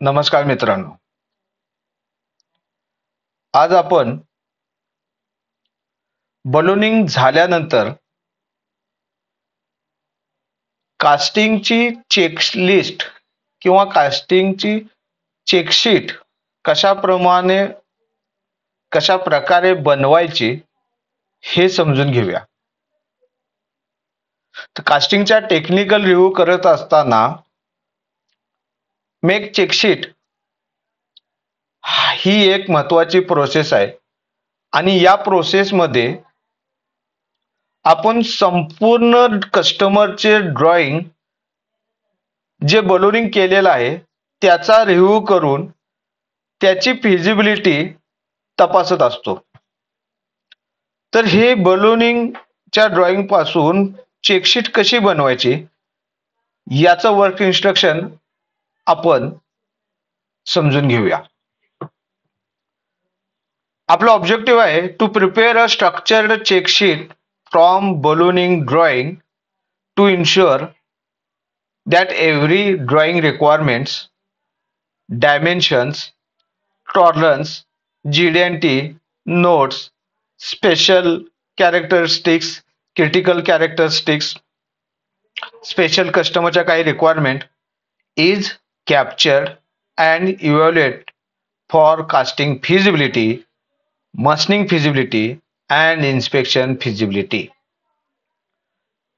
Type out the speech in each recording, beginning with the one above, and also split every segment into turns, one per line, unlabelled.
नमस्कार मित्रांनो. आज आपण बलूनिंग झाल्यानंतर कास्टिंगची चेकलिस्ट किंवा कास्टिंगची चेकशीट कशाप्रमाणे कशा प्रकारे बनवायची हे समजून घेऊया. तर कास्टिंगचा टेक्निकल रिव्ह्यू करत असताना मेक चेकशीट ही एक महत्वाची प्रोसेस आहे आणि या प्रोसेसमध्ये आपण संपूर्ण कस्टमरचे ड्रॉइंग जे बलूनिंग केलेलं आहे त्याचा रिव्ह्यू करून त्याची फिजिबिलिटी तपासत असतो. तर हे बलूनिंगच्या ड्रॉइंग पासून चेकशीट कशी बनवायची याचं वर्क इन्स्ट्रक्शन आपण समजून घेऊया. आपला ऑब्जेक्टिव्ह आहे to prepare a structured check sheet from ballooning drawing to ensure that every drawing requirements, dimensions, tolerance, GD&T, notes, special characteristics, critical characteristics, special customerच्या काही requirement is captured and evaluated for casting feasibility, machining feasibility and inspection feasibility.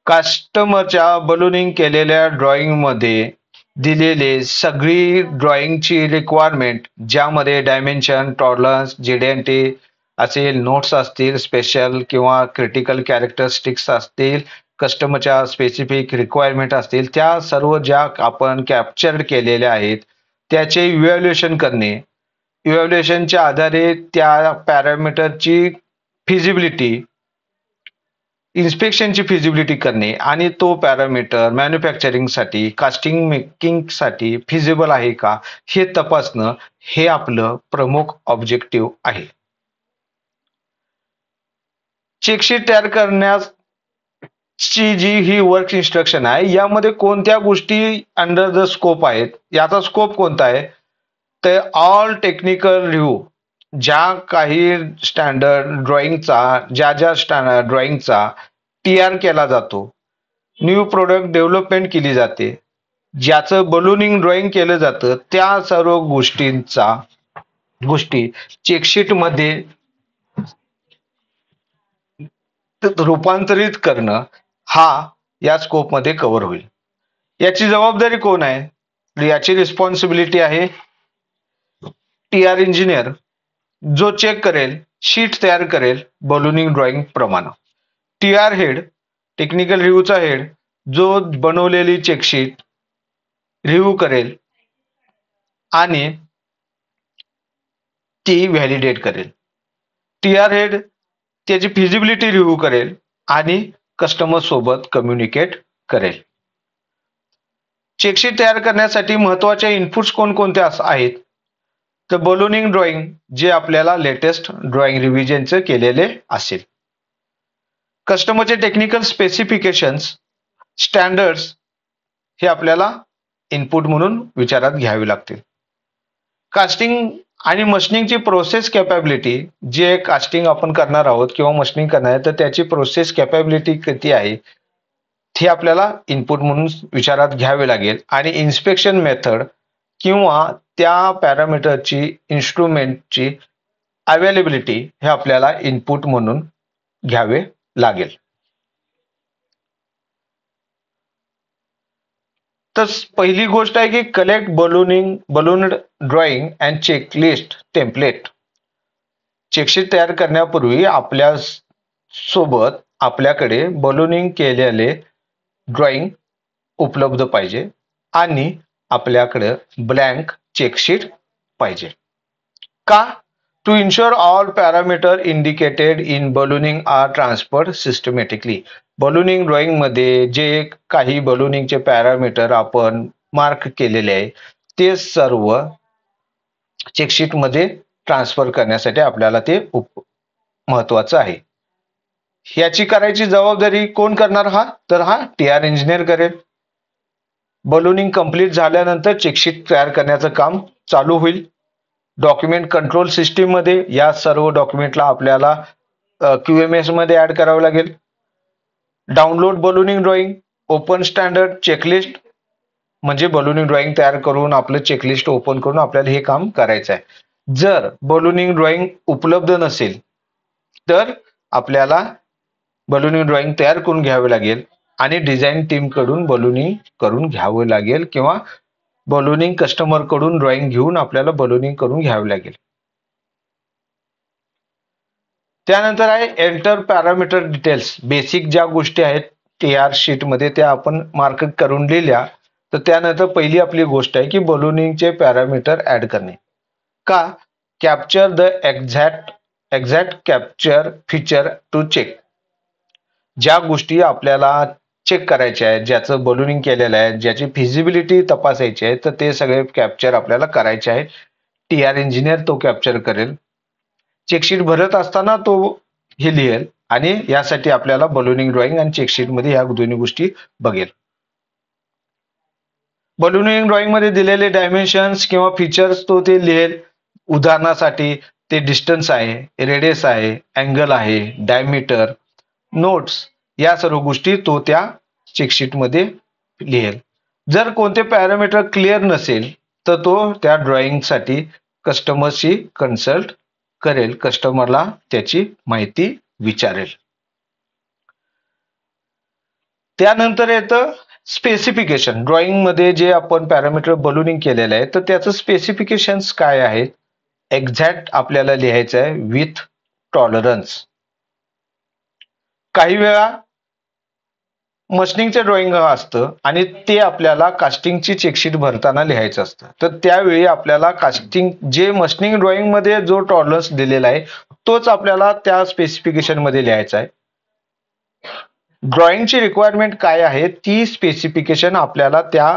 कस्टमरच्या ballooning केलेल्या drawing मध्ये दिलेले सगळी ड्रॉइंगची requirement ज्यामध्ये dimension, tolerance, GDNT असेल, notes असतील, स्पेशल किंवा क्रिटिकल कॅरेक्टरिस्टिक्स असतील, कस्टमरच्या स्पेसिफिक रिक्वायरमेंट असतील, त्या सर्व ज्या आपण कॅप्चर केलेल्या आहेत त्याचे इव्हॅल्युएशन करणे, इव्हॅल्युएशनच्या आधारे त्या पॅरामीटरची फिजिबिलिटी, इन्स्पेक्शनची फिजिबिलिटी करणे आणि तो पॅरामीटर मॅन्युफॅक्चरिंगसाठी, कास्टिंग मेकिंगसाठी फिजिबल आहे का हे तपासणं हे आपलं प्रमुख ऑब्जेक्टिव्ह आहे. चेकशीट तयार करण्याची जी ही वर्क इन्स्ट्रक्शन आहे यामध्ये कोणत्या गोष्टी अंडर द स्कोप आहेत, याचा स्कोप कोणता आहे तर ऑल टेक्निकल रिव्ह्यू, ज्या काही स्टँडर्ड ड्रॉइंगचा ज्या स्टँडर्ड ड्रॉइंगचा टीआर केला जातो, न्यू प्रोडक्ट डेव्हलपमेंट केली जाते, ज्याचं बलूनिंग ड्रॉइंग केलं जातं त्या सर्व गोष्टी चेकशीट मध्ये रूपांतरित करणं हा या स्कोप मध्ये कव्हर होईल. याची जबाबदारी कोण आहे, याची रिस्पॉन्सिबिलिटी आहे टीआर इंजिनियर, जो चेक करेल, शीट तयार करेल बलूनिंग ड्रॉइंग प्रमाणे. टीआर हेड, टेक्निकल रिव्ह्यूचा हेड, जो बनवलेली चेकशीट रिव्ह्यू करेल आणि ती व्हॅलिडेट करेल. टीआर हेड त्याची फिजिबिलिटी रिव्ह्यू करेल आणि कस्टमर सोबत कम्युनिकेट करेल. चेकशीट तयार करण्यासाठी महत्वाचे इनपुट्स कोणकोणते आहेत तर बलूनिंग ड्रॉइंग जे आपल्याला लेटेस्ट ड्रॉइंग रिव्हिजनचे केलेले असेल, कस्टमरचे टेक्निकल स्पेसिफिकेशन्स, स्टँडर्ड्स हे आपल्याला इनपुट म्हणून विचारात घ्यावी लागतील. कास्टिंग आणि मशीनिंगची प्रोसेस कॅपॅबिलिटी, जे कास्टिंग आपण करणार आहोत किंवा मशीनिंग करणार आहे तर त्याची प्रोसेस कॅपॅबिलिटी किती आहे ते आपल्याला इनपुट म्हणून विचारात घ्यावे लागेल. आणि इन्स्पेक्शन मेथड किंवा त्या पॅरामीटरची इन्स्ट्रुमेंटची अवेलेबिलिटी हे आपल्याला इनपुट म्हणून घ्यावे लागेल. तर पहिली गोष्ट आहे की collect ballooned drawing and checklist template. Check sheet तयार करण्यापूर्वी आपल्या सोबत आपल्याकडे बलूनिंग केलेले ड्रॉइंग उपलब्ध पाहिजे आणि आपल्याकडे ब्लँक चेकशीट पाहिजे. का? To ensure all parameter indicated in ballooning are transferred systematically. Ballooning drawing मध्ये जे काही बलूनिंगचे पॅरामीटर आपण मार्क केलेले आहे ते सर्व चेकशीट मध्ये ट्रान्सफर करण्यासाठी आपल्याला ते महत्वाचं आहे. याची करायची जबाबदारी कोण करणार तर हा टीआर इंजिनियर करेल. बलूनिंग कंप्लीट झाल्यानंतर चेकशीट तयार करण्याचं काम चालू होईल. डॉक्युमेंट कंट्रोल सिस्टीम मध्ये या सर्व डॉक्युमेंटला आपल्याला QMS मध्ये ऍड करावं लागेल. Download ballooning drawing, open standard checklist, म्हणजे बलूनिंग ड्रॉइंग तयार करून आपलं चेकलिस्ट ओपन करून आपल्याला हे काम करायचं आहे. जर बलूनिंग ड्रॉइंग उपलब्ध नसेल तर आपल्याला बलूनिंग ड्रॉइंग तयार करून घ्यावे लागेल आणि डिझाईन टीम कडून बलूनिंग करून घ्यावं लागेल किंवा बलूनिंग कस्टमर कडून ड्रॉइंग घेऊन आपल्याला बलूनिंग करून घ्यावे लागेल. त्यानंतर आहे एंटर पॅरामीटर डिटेल्स. बेसिक ज्या गोष्टी आहेत TR शीट मध्ये त्या आपण मार्क करून लिहिल्या. तर त्यानंतर पहिली आपली गोष्ट आहे की बलूनिंगचे पॅरामीटर ऍड करणे. का? Capture the exact capture feature to check. ज्या गोष्टी आपल्याला चेक करायच्या आहेत, ज्याचं बलूनिंग केलेलं आहे, ज्याची फिजिबिलिटी तपासायची आहे, तर ते सगळे कॅप्चर आपल्याला करायचे आहे. TR इंजिनियर तो कॅप्चर करेल. चेकशीट भरत असताना तो हे लिहेल आणि यासाठी आपल्याला बलूनिंग ड्रॉइंग आणि चेकशीट मध्ये या दोन्ही गोष्टी बघेल. बलूनिंग ड्रॉइंग मध्ये दिलेले डायमेन्शन्स किंवा फीचर्स तो ते लिहेल. उदाहरणासाठी ते डिस्टन्स आहे, रेडियस आहे, अँगल आहे, डायमीटर, नोट्स, या सर्व गोष्टी तो त्या चेकशीट मध्ये लिहेल. जर कोणते पॅरामीटर क्लिअर नसेल तर तो त्या ड्रॉइंग साठी कस्टमरशी कन्सल्ट करेल, कस्टमरला त्याची माहिती विचारेल. त्यानंतर येतं स्पेसिफिकेशन. ड्रॉइंग मध्ये जे आपण पॅरामीटर बलूनिंग केलेलं आहे तर त्याचं स्पेसिफिकेशन्स काय आहेत. एक्झॅक्ट आपल्याला लिहायचं आहे विथ टॉलरन्स. काही वेळा मशीनिंगचं ड्रॉइंग असतं आणि ते आपल्याला कास्टिंगची चेकशीट भरताना लिहायचं असतं. तर त्यावेळी आपल्याला कास्टिंग जे मशीनिंग ड्रॉइंग मध्ये जो टॉलरन्स दिलेला आहे तोच आपल्याला त्या स्पेसिफिकेशन मध्ये लिहायचा आहे. ड्रॉइंगची रिक्वायरमेंट काय आहे ती स्पेसिफिकेशन आपल्याला त्या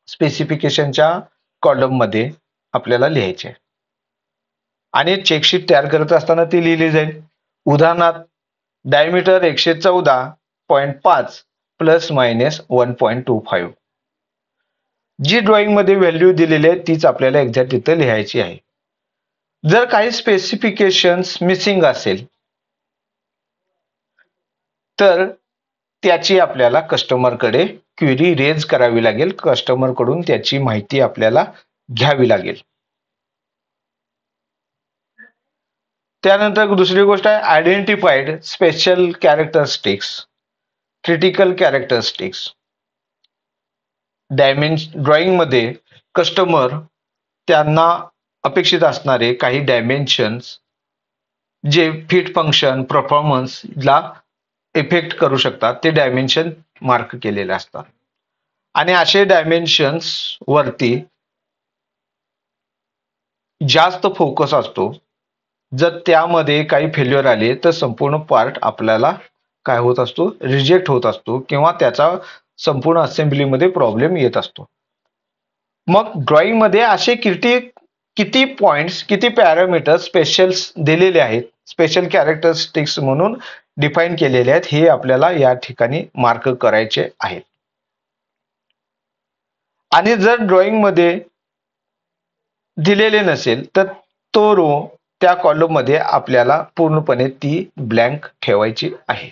स्पेसिफिकेशनच्या कॉलम मध्ये आपल्याला लिहायची आहे आणि चेकशीट तयार करत असताना ती लिहिली जाईल. उदाहरणार्थ डायमीटर 114.5 प्लस मायनस 1.25. जी ड्रॉइंग मध्ये व्हॅल्यू दिलेली आहे तीच आपल्याला एक्झॅक्ट इथं लिहायची आहे. जर काही स्पेसिफिकेशन्स मिसिंग असेल तर त्याची आपल्याला कस्टमरकडे क्वेरी रेज करावी लागेल. कस्टमर कडून त्याची माहिती आपल्याला घ्यावी लागेल. त्यानंतर दुसरी गोष्ट आहे identified special characteristics, critical characteristics. Drawing मध्ये कस्टमर त्यांना अपेक्षित असणारे काही डायमेन्शन्स जे फिट फंक्शन परफॉर्मन्सला इफेक्ट करू शकतात ते डायमेन्शन मार्क केलेले असतात आणि असे डायमेन्शन्स वरती जास्त फोकस असतो. जर त्यामध्ये काही फेल्युअर आले तर संपूर्ण पार्ट आपल्याला काय होत असतो, रिजेक्ट होत असतो किंवा त्याचा संपूर्ण असेंब्लीमध्ये प्रॉब्लेम येत असतो. मग ड्रॉइंग मध्ये असे किती पॉइंट्स, किती पॅरामीटर स्पेशल्स दिलेले आहेत, स्पेशल कॅरेक्टरिस्टिक्स म्हणून डिफाईन केलेले आहेत, हे आपल्याला या ठिकाणी मार्क करायचे आहेत. आणि जर ड्रॉइंग मध्ये दिलेले नसेल तर तो रो त्या कॉलम मध्ये आपल्याला पूर्णपणे ती ब्लँक ठेवायची आहे.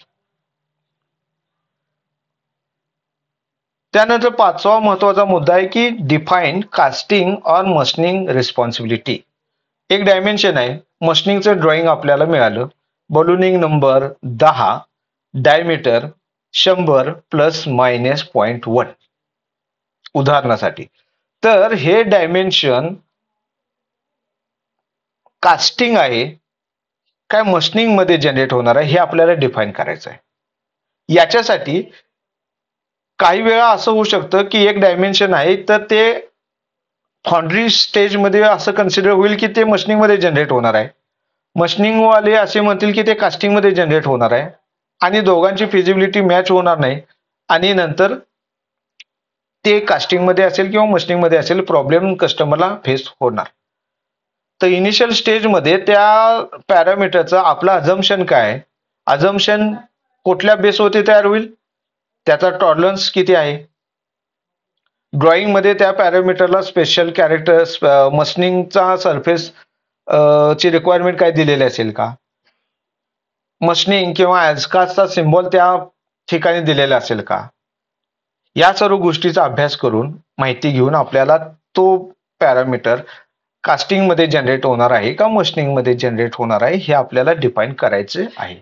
त्यानंतर पाचवा महत्वाचा मुद्दा आहे की define casting or machining responsibility. एक डायमेन्शन आहे, मशीनिंगचं ड्रॉइंग आपल्याला मिळालं, ballooning number 10, diameter 100 plus minus 0.1 उदाहरणासाठी. तर हे डायमेन्शन कास्टिंग आहे काय मशीनिंग मध्ये जनरेट होणार आहे हे आपल्याला डिफाईन करायचं आहे. याच्यासाठी काही वेळा असं होऊ शकतं की एक डायमेन्शन आहे तर ते फाउंड्री स्टेज मध्ये असं कन्सिडर होईल की ते मशीनिंग मध्ये जनरेट होणार आहे. मशीनिंग वाले असे म्हणतील की ते कास्टिंग मध्ये जनरेट होणार आहे आणि दोघांची फिजिबिलिटी मॅच होणार नाही आणि नंतर ते कास्टिंग मध्ये असेल किंवा मशीनिंग मध्ये असेल, प्रॉब्लेम कस्टमरला फेस होणार. तर इनिशियल स्टेज मध्ये त्या पॅरामीटरचं आपलं अझम्पशन काय आहे, अझम्पशन कुठल्या बेसवरती तयार होईल, त्याचा टॉलरन्स किती आहे, ड्रॉइंग मध्ये त्या पॅरामीटरला स्पेशल कॅरेक्टर्स मशीनिंगचा सरफेस ची रिक्वायरमेंट काय दिलेली असेल का, मशीनिंग किंवा ॲझकासचा सिम्बॉल त्या ठिकाणी दिलेला असेल का, या सर्व गोष्टीचा अभ्यास करून माहिती घेऊन आपल्याला तो पॅरामीटर कास्टिंग मध्ये जनरेट होणार आहे का मशीनिंग मध्ये जनरेट होणार आहे हे आपल्याला डिफाईन करायचे आहे.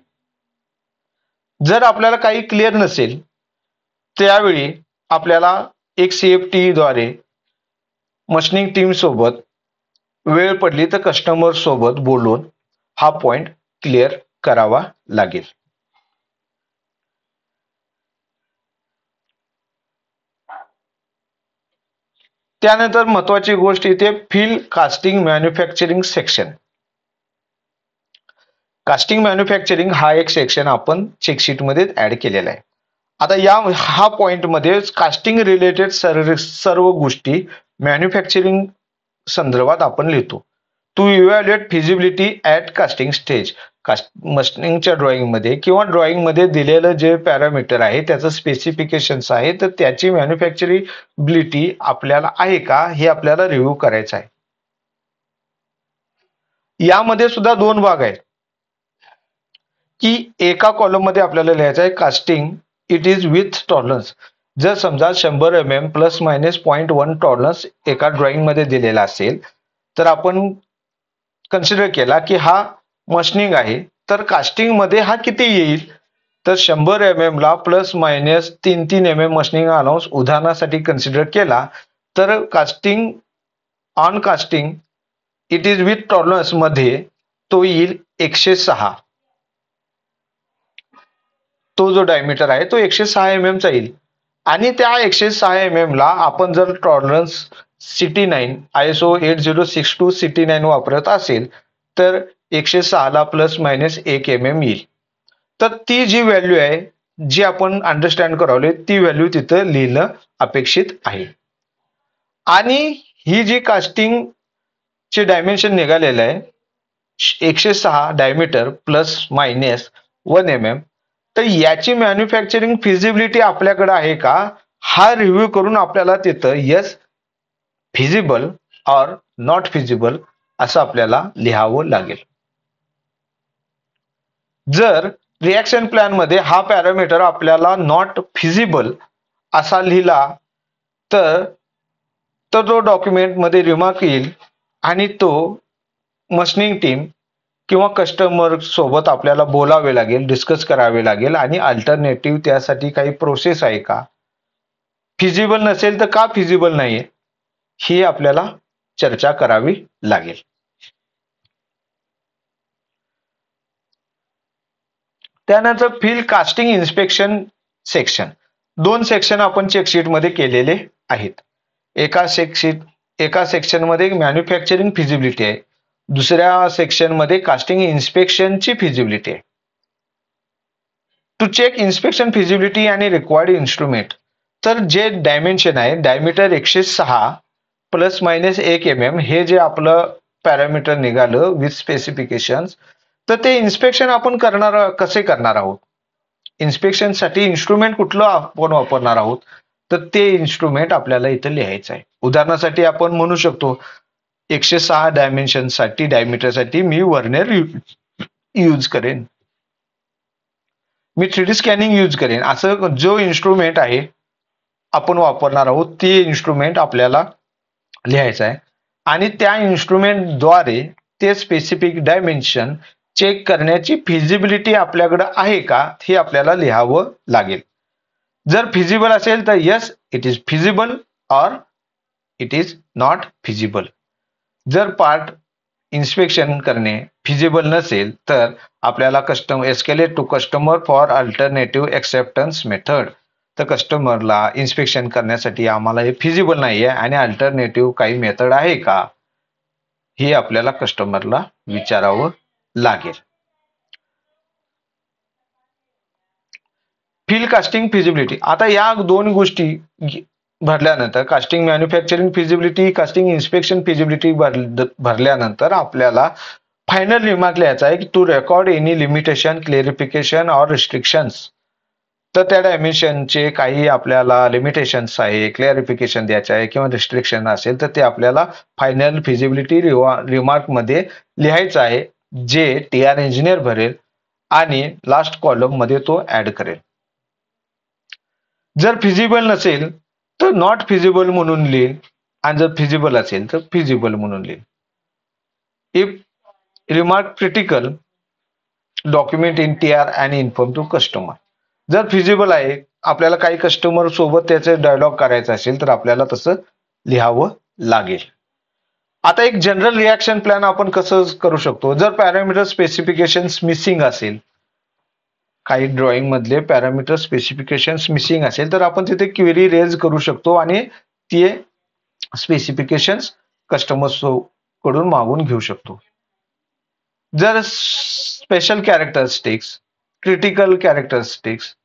जर आपल्याला काही क्लिअर नसेल त्यावेळी आपल्याला एक CFT द्वारे मशीनिंग टीम सोबत वेळ पडली तर कस्टमर सोबत बोलून हा पॉइंट क्लिअर करावा लागेल. त्यानंतर महत्वाची गोष्ट इथे fill casting manufacturing section. Casting manufacturing हा एक सेक्शन आपण चेकशीट मध्ये ऍड केलेला आहे. आता हा पॉइंट मध्ये कास्टिंग रिलेटेड सर्व गोष्टी मॅन्युफॅक्चरिंग संदर्भात आपण लिहितो. To evaluate feasibility at casting stage. मशीनिंगच्या ड्रॉइंग मध्ये किंवा ड्रॉइंग मध्ये दिलेलं जे पॅरामीटर आहे त्याचं स्पेसिफिकेशन्स आहे तर त्याची मॅन्युफॅक्चरिबिलिटी आपल्याला आहे का हे आपल्याला रिव्ह्यू करायचं आहे. यामध्ये सुद्धा दोन भाग आहेत की एका कॉलम मध्ये आपल्याला लिहायचं आहे casting it is with tolerance. जर समजा 100 mm प्लस मायनस 0.1 टॉलरन्स एका ड्रॉइंग मध्ये दिलेला असेल तर आपण कन्सिडर केला की हा मशीनिंग आहे तर कास्टिंग मध्ये हा किती येईल तर 100 mm ला plus minus 3 mm machining allowance उदाहरणासाठी कन्सिडर केला तर casting on casting it is with tolerance मध्ये तो येईल 106. तो जो डायमीटर आहे तो 106 mm चा येईल आणि त्या 106 mm ला आपण जर टॉलरन्स CT9 ISO 8062 CT9 वापरत असेल तर 106 ला प्लस मायनस 1 mm येईल. तर ती जी व्हॅल्यू आहे जी आपण अंडरस्टँड करावली ती व्हॅल्यू तिथं लिहिणं अपेक्षित आहे. आणि ही जी कास्टिंग चे डायमेन्शन निघालेलं आहे 106 डायमीटर प्लस मायनस 1 mm तर याची मॅन्युफॅक्चरिंग फिजिबिलिटी आपल्याकडे आहे का हा रिव्ह्यू करून आपल्याला तिथं yes feasible or not feasible असं आपल्याला लिहावं लागेल. जर रिॲक्शन प्लॅन मध्ये हा पॅरामीटर आपल्याला नॉट फिजिबल असा लिहिला तर तो डॉक्युमेंट मध्ये रिमार्क येईल आणि तो मशीनिंग टीम किंवा कस्टमर सोबत आपल्याला बोलावे लागेल, डिस्कस करावे लागेल आणि अल्टरनेटिव्ह त्यासाठी काही प्रोसेस आहे का, फिजिबल नसेल तर का फिजिबल नाहीये ही आपल्याला चर्चा करावी लागेल. त्यानंतर फिल कास्टिंग इन्स्पेक्शन सेक्शन. दोन सेक्शन आपण चेकशीट मध्ये केलेले आहेत. एका सेक्शन मध्ये मॅन्युफॅक्चरिंग फिजिबिलिटी आहे, दुसऱ्या सेक्शन मध्ये कास्टिंग इन्स्पेक्शनची फिजिबिलिटी आहे. टू चेक इन्स्पेक्शन फिजिबिलिटी आणि रिक्वायर्ड इन्स्ट्रुमेंट तर जे डायमेन्शन आहे डायमीटर 106 प्लस मायनस 1 mm हे जे आपलं पॅरामीटर निघालं विथ स्पेसिफिकेशन्स तर ते इन्स्पेक्शन आपण कसे करणार आहोत, इन्स्पेक्शन साठी इन्स्ट्रुमेंट कुठलं आपण वापरणार आहोत तर ते इन्स्ट्रुमेंट आपल्याला इथं लिहायचं आहे. उदाहरणासाठी आपण म्हणू शकतो 106 डायमेन्शन साठी डायमीटर साठी मी वर्नियर यूज करेन, मी 3D स्कॅनिंग यूज करेन. असं जो इन्स्ट्रुमेंट आहे आपण वापरणार आहोत ते इन्स्ट्रुमेंट आपल्याला लिहायचं आहे आणि त्या इन्स्ट्रुमेंटद्वारे ते स्पेसिफिक डायमेन्शन चेक करण्याची फिजिबिलिटी आपल्याकडे आहे का हे आपल्याला लिहावं लागेल. जर फिजिबल असेल तर yes it is feasible or it is not feasible. जर पार्ट इन्स्पेक्शन करणे फिजिबल नसेल तर आपल्याला escalate to customer for alternative acceptance method. तर कस्टमरला इन्स्पेक्शन करण्यासाठी आम्हाला हे फिजिबल नाहीये आणि अल्टरनेटिव्ह काही मेथड आहे का हे आपल्याला कस्टमरला विचारावं लागेल. Fill casting feasibility. आता या दोन गोष्टी भरल्यानंतर casting manufacturing feasibility casting inspection feasibility भरल्यानंतर आपल्याला फायनल रिमार्क लिहायचा आहे की to record any limitation clarification or restrictions तर त्या डायमेन्शनचे काही आपल्याला लिमिटेशन्स आहे, क्लॅरिफिकेशन द्यायचे आहे किंवा रिस्ट्रिक्शन असेल तर ते आपल्याला फायनल फिजिबिलिटी रिमार्कमध्ये लिहायचं आहे, जे TR इंजिनियर भरेल आणि लास्ट कॉलम मध्ये तो ऍड करेल. जर फिजिबल नसेल तर नॉट फिजिबल म्हणून लिहिल आणि जर फिजिबल असेल तर फिजिबल म्हणून लिहिल. If remark critical document in TR आणि इन्फॉर्म टू कस्टमर. जर फिजिबल आहे, आपल्याला काही कस्टमर सोबत त्याचे डायलॉग करायचं असेल तर आपल्याला तसं लिहावं लागेल. आता एक जनरल रिॲक्शन प्लॅन आपण कसं करू शकतो. जर पॅरामीटर स्पेसिफिकेशन्स मिसिंग असेल, काही ड्रॉइंग मधले पॅरामीटर स्पेसिफिकेशन्स मिसिंग असेल तर आपण तिथे क्वेरी रेज करू शकतो आणि ते स्पेसिफिकेशन्स कस्टमर्स कडून मागून घेऊ शकतो. जर special characteristics, critical characteristics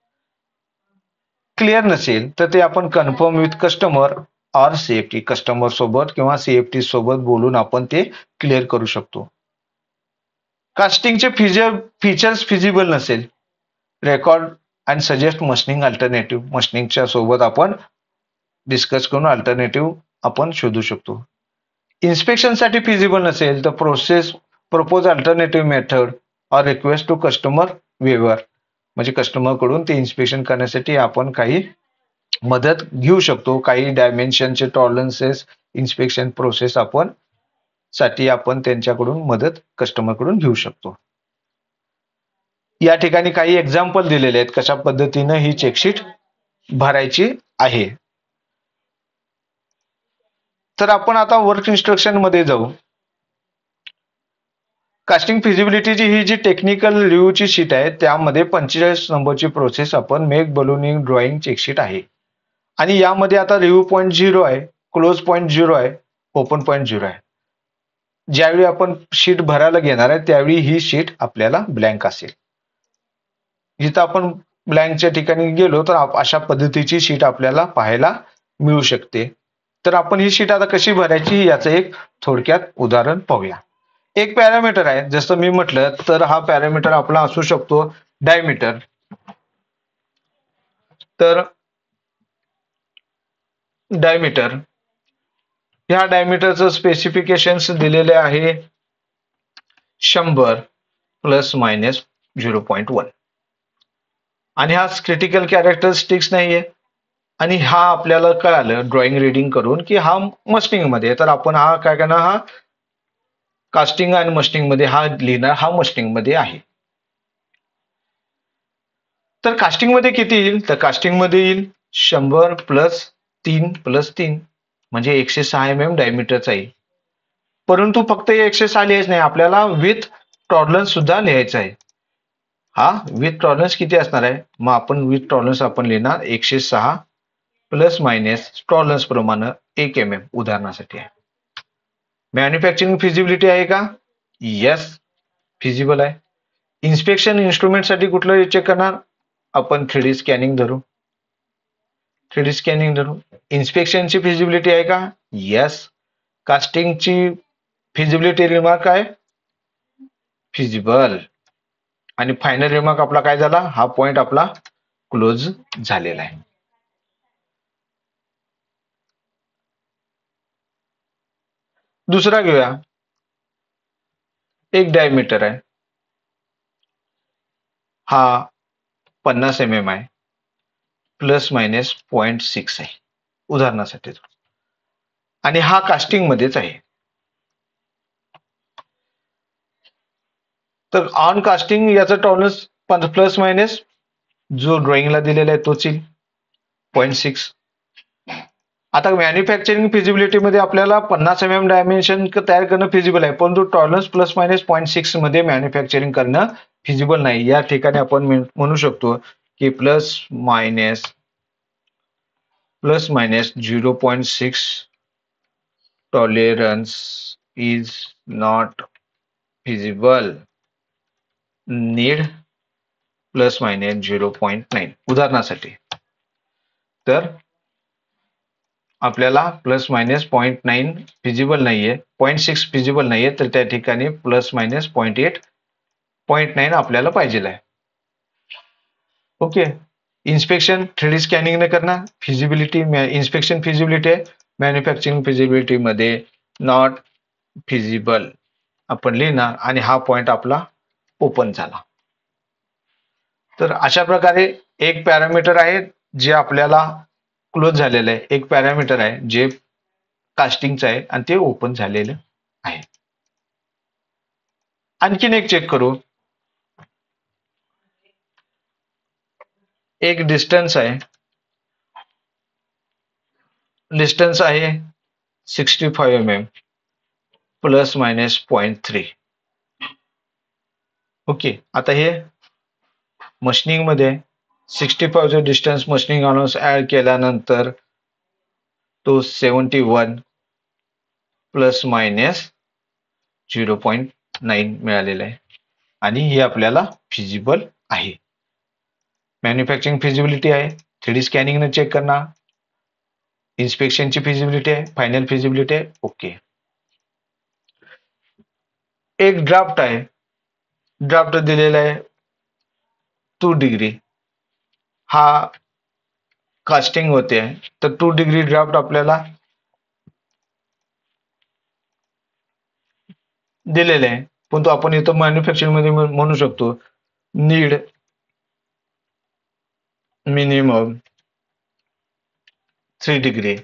clear नसेल तर ते आपण confirm with customer or CFT, customer सोबत किंवा CFT सोबत बोलून आपण ते क्लिअर करू शकतो. कास्टिंगचे फीचर्स फिजिबल नसेल, record and suggest machining alternative, मशीनिंगच्या सोबत आपण डिस्कस करून अल्टरनेटिव्ह आपण शोधू शकतो. इन्स्पेक्शनसाठी फिजिबल नसेल तर propose alternative method or request to customer waiver, म्हणजे कस्टमर कडून ते इन्स्पेक्शन करण्यासाठी आपण काही मदत घेऊ शकतो. काही डायमेन्शनचे टॉलरन्सेस इन्स्पेक्शन प्रोसेस आपण त्यांच्याकडून मदत कस्टमर कडून घेऊ शकतो. या ठिकाणी काही एक्झाम्पल दिलेले आहेत कशा पद्धतीने ही चेकशीट भरायची आहे. तर आपण आता वर्क इन्स्ट्रक्शन मध्ये जाऊ. कास्टिंग फिजिबिलिटीची ही जी टेक्निकल रिव्ह्यूची शीट आहे त्यामध्ये 45 नंबरची प्रोसेस आपण मेक बलूनिंग ड्रॉइंग चेकशीट आहे आणि यामध्ये आता रिव्ह्यू पॉईंट 0 आहे, क्लोज पॉईंट 0 आहे, ओपन पॉईंट 0 आहे. ज्यावेळी आपण शीट भरायला घेणार आहे त्यावेळी ही शीट आपल्याला ब्लँक असेल. जिथं आपण ब्लँकच्या ठिकाणी गेलो तर अशा पद्धतीची शीट आपल्याला पाहायला मिळू शकते. तर आपण ही शीट आता कशी भरायची याचं एक थोडक्यात उदाहरण पाहूया. एक पॅरामीटर आहे, जसं मी म्हटलं तर हा पॅरामीटर आपला असू शकतो डायमीटर. तर डायमीटर, ह्या डायमीटरचं स्पेसिफिकेशन्स दिलेले आहे 100 प्लस मायनस 0.1 आणि हा क्रिटिकल कॅरेक्टरिस्टिक्स नाहीये आणि हा आपल्याला कळालं ड्रॉइंग रीडिंग करून की हा मस्टिंग मध्ये. तर आपण हा काय करणार, हा कास्टिंग आणि मस्टिंग मध्ये हा लिहिणार, हा मस्टिंग मध्ये आहे. तर कास्टिंग मध्ये किती येईल, तर कास्टिंग मध्ये येईल 100 प्लस 3 प्लस 3 म्हणजे 106 mm डायमीटरचा येईल. परंतु फक्त 106 लिहायचं नाही, आपल्याला विथ टॉलरन्स सुद्धा लिहायचा आहे. हा विथ टॉलरन्स किती असणार आहे, मग आपण विथ टॉलरन्स आपण लिहिणार 106 प्लस मायनस टॉलरन्स प्रमाणे 1 mm उदाहरणासाठी आहे. मॅन्युफॅक्चरिंग फिजिबिलिटी आहे का, येस फिजिबल आहे. इन्स्पेक्शन इन्स्ट्रुमेंट साठी कुठलं चेक करणार, आपण 3D स्कॅनिंग धरू, 3D स्कॅनिंग धरू. इन्स्पेक्शनची फिजिबिलिटी आहे का, येस. कास्टिंगची फिजिबिलिटी रिमार्क आहे फिजिबल आणि फायनल रिमार्क आपला काय झाला, हा पॉइंट आपला क्लोज झालेला आहे. दुसरा घेऊया. एक डायमीटर आहे, हा 50 mm आहे, प्लस मायनस 0.6 आहे उदाहरणासाठी, आणि हा कास्टिंग मध्येच आहे. तर ऑन कास्टिंग याचा टॉलरन्स प्लस मायनस जो ड्रॉइंगला दिलेला आहे तोच येईल 0.6. आता मॅन्युफॅक्चरिंग फिजिबिलिटी मध्ये आपल्याला 50 mm डायमेन्शन तयार करणं फिजिबल आहे, परंतु टॉलरन्स प्लस मायनस 0.6 मध्ये मॅन्युफॅक्चरिंग करणं फिजिबल नाही. या ठिकाणी आपण म्हणू शकतो की plus minus 0.6 tolerance is not feasible, need plus minus 0.9 उदाहरणासाठी. तर आपल्याला प्लस मायनस 0.9 फिजिबल नाहीये, 0.6 फिजिबल नाहीये, तर त्या ठिकाणी प्लस मायनस 0.8 0.9 आपल्याला पाहिजे आहे. ओके. इन्स्पेक्शन 3D स्कॅनिंग न करणार, फिजिबिलिटी इन्स्पेक्शन फिजिबिलिटी आहे, मॅन्युफॅक्चरिंग फिजिबिलिटी मध्ये नॉट फिजिबल आपण लिहिणार आणि हा पॉइंट आपला ओपन झाला. तर अशा प्रकारे एक पॅरामीटर आहे जे आपल्याला क्लोज झालेलं आहे, एक पॅरामीटर आहे जे कास्टिंगचं आहे आणि ते ओपन झालेलं आहे. आणखीन एक चेक करू. एक डिस्टन्स आहे, डिस्टन्स आहे 65 mm प्लस मायनस 0.3. ओके, आता हे मशीनिंग मध्ये 65 डिस्टन्स मशीनिंग अलाउन्स ऍड केल्यानंतर तो 71 प्लस मायनस 0.9 मिळालेला आहे आणि हे आपल्याला फिजिबल आहे. मॅन्युफॅक्चरिंग फिजिबिलिटी आहे, 3D स्कॅनिंग ने चेक करणार, इन्स्पेक्शनची फिजिबिलिटी आहे, फायनल फिजिबिलिटी आहे. ओके, एक ड्राफ्ट आहे, ड्राफ्ट दिलेला आहे 2 डिग्री, हा कास्टिंग होते तर 2 डिग्री ड्राफ्ट आपल्याला दिलेले आहे, पण तो आपण इथं मॅन्युफॅक्चरिंग मध्ये म्हणू शकतो need minimum 3 degree.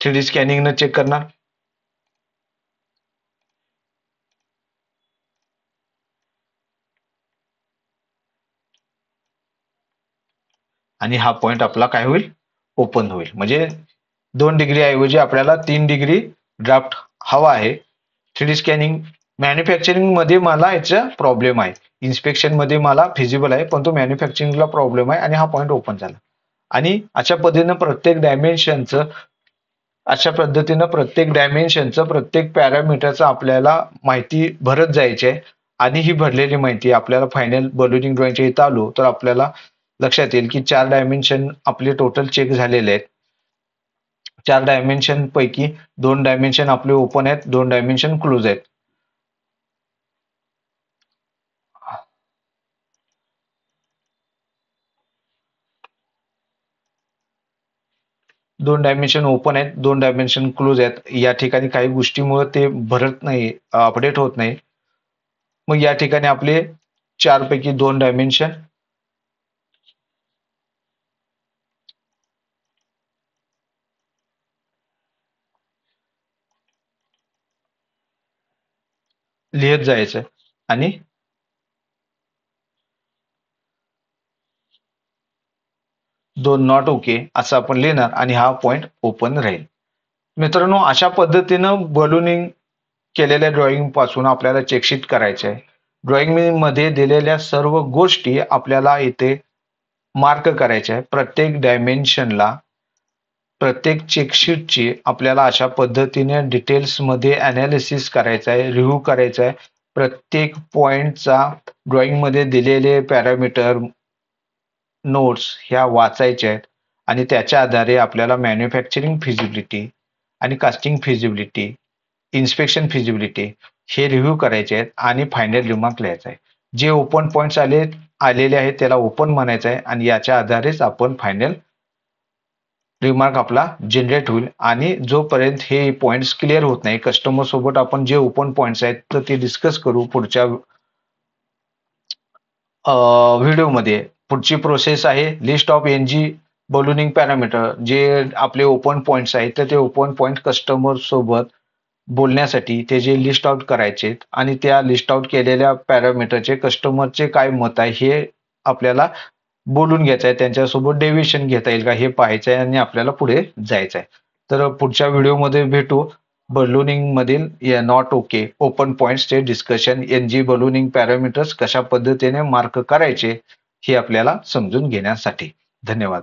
3D scanning न चेक करणार, आणि हा पॉइंट आपला काय होईल, ओपन होईल. म्हणजे 2 डिग्री ऐवजी आपल्याला 3 डिग्री ड्राफ्ट हवा आहे. 3D स्कॅनिंग मॅन्युफॅक्चरिंग मध्ये मला याचा प्रॉब्लेम आहे, इन्स्पेक्शन मध्ये मला फिजिबल आहे, पण तो मॅन्युफॅक्चरिंगला प्रॉब्लेम आहे आणि हा पॉइंट ओपन झाला. आणि अशा पद्धतीनं प्रत्येक डायमेन्शनचं प्रत्येक पॅरामीटरचं आपल्याला माहिती भरत जायची आहे आणि ही भरलेली माहिती आपल्याला फायनल बलूनिंग ड्रॉइंगच्या इथं आलो तर आपल्याला लक्षात येईल की 4 डायमेन्शन आपले टोटल चेक झालेले आहेत. 4 डायमेन्शन पैकी 2 डायमेन्शन आपले ओपन आहेत, 2 डायमेन्शन क्लोज आहेत. दोन डायमेन्शन ओपन आहेत, 2 डायमेन्शन क्लोज आहेत. या ठिकाणी काही गोष्टीमुळे ते भरत नाही, अपडेट होत नाही. मग या ठिकाणी आपले 4 पैकी 2 डायमेन्शन लिहित जायचं आणि दोन नॉट ओके असं आपण लिहिणार आणि हा पॉइंट ओपन राहील. मित्रांनो, अशा पद्धतीनं बलूनिंग केलेल्या ड्रॉइंग पासून आपल्याला चेकशीट करायचे आहे. ड्रॉइंग मध्ये दिलेल्या सर्व गोष्टी आपल्याला इथे मार्क करायच्या आहे. प्रत्येक डायमेन्शनला प्रत्येक चेकशीटची आपल्याला अशा पद्धतीने डिटेल्समध्ये अनालिसिस करायचं आहे, रिव्ह्यू करायचा आहे. प्रत्येक पॉइंटचा ड्रॉइंगमध्ये दिलेले पॅरामीटर नोट्स ह्या वाचायच्या आहेत आणि त्याच्या आधारे आपल्याला मॅन्युफॅक्चरिंग फिजिबिलिटी आणि कास्टिंग फिजिबिलिटी, इन्स्पेक्शन फिजिबिलिटी हे रिव्ह्यू करायचे आहेत आणि फायनल रिमार्क लिहायचा आहे. जे ओपन पॉइंट्स आलेले आहेत त्याला ओपन म्हणायचं आहे आणि याच्या आधारेच आपण फायनल रिमार्क आपला जनरेट होईल. आणि जोपर्यंत हे पॉइंट्स क्लिअर होत नाही, कस्टमर सोबत आपण जे ओपन पॉइंट्स आहेत तर ते डिस्कस करू पुढच्या व्हिडिओमध्ये. पुढची प्रोसेस आहे list of NG ballooning parameter. जे आपले ओपन पॉइंट्स आहेत तर ते ओपन पॉइंट कस्टमर सोबत बोलण्यासाठी ते जे लिस्ट आउट करायचे आणि त्या लिस्ट आउट केलेल्या पॅरामीटरचे कस्टमरचे काय मत आहे हे आपल्याला बोलून घ्यायचं आहे. त्यांच्यासोबत डेव्हिएशन घेता येईल का हे पाहायचं आहे आणि आपल्याला पुढे जायचं आहे. तर पुढच्या व्हिडिओमध्ये भेटू. बलूनिंग मधील नॉट ओके, ओपन पॉइंट्सचे डिस्कशन, NG बलूनिंग पॅरामीटर्स कशा पद्धतीने मार्क करायचे हे आपल्याला समजून घेण्यासाठी. धन्यवाद.